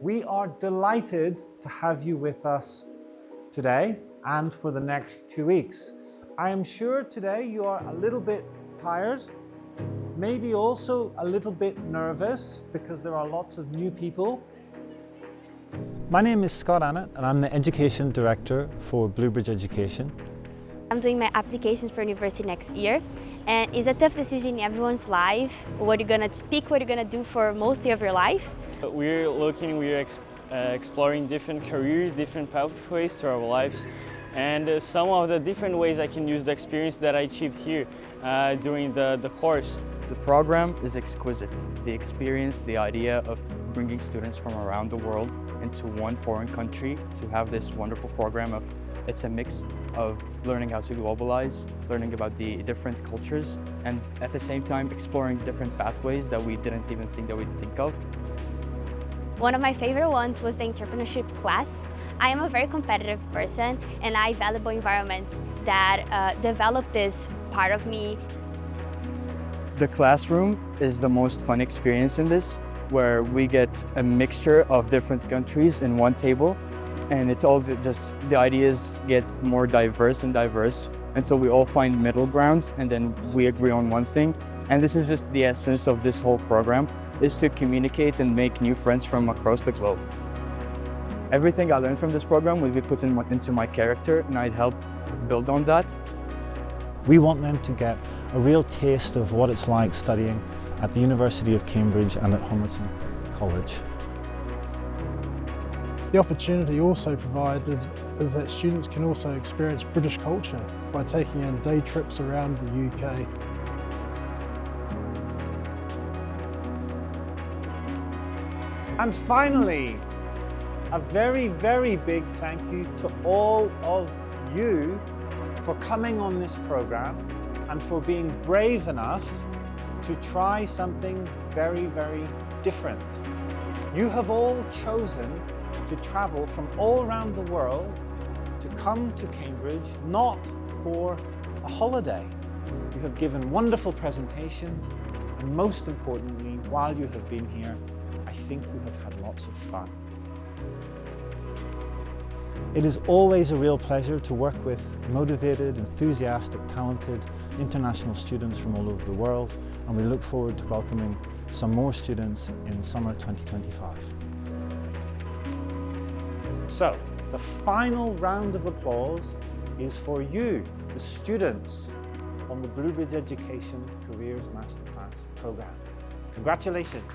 We are delighted to have you with us today and for the next 2 weeks. I am sure today you are a little bit tired, maybe also a little bit nervous because there are lots of new people. My name is Scott Annett and I'm the Education Director for BlueBridge Education. I'm doing my applications for university next year, and it's a tough decision in everyone's life. What you're gonna pick, what you're gonna do for most of your life. We're exploring different careers, different pathways to our lives, and some of the different ways I can use the experience that I achieved here during the course. The program is exquisite. The experience, the idea of bringing students from around the world into one foreign country to have this wonderful program it's a mix of learning how to globalize, learning about the different cultures, and at the same time exploring different pathways that we didn't even think that we'd think of. One of my favorite ones was the entrepreneurship class. I am a very competitive person and I value environments that develop this part of me. The classroom is the most fun experience in this, where we get a mixture of different countries in one table, and it's all just, the ideas get more diverse, and so we all find middle grounds and then we agree on one thing. And this is just the essence of this whole program, is to communicate and make new friends from across the globe. Everything I learned from this program will be put into my character, and I'd help build on that. We want them to get a real taste of what it's like studying at the University of Cambridge and at Homerton College. The opportunity also provided is that students can also experience British culture by taking in day trips around the UK. And finally, a very, very big thank you to all of you for coming on this program and for being brave enough to try something very, very different. You have all chosen to travel from all around the world to come to Cambridge, not for a holiday. You have given wonderful presentations, and most importantly, while you have been here, I think you have had lots of fun. It is always a real pleasure to work with motivated, enthusiastic, talented international students from all over the world, and we look forward to welcoming some more students in summer 2025. So, the final round of applause is for you, the students on the BlueBridge Education Careers Masterclass program. Congratulations.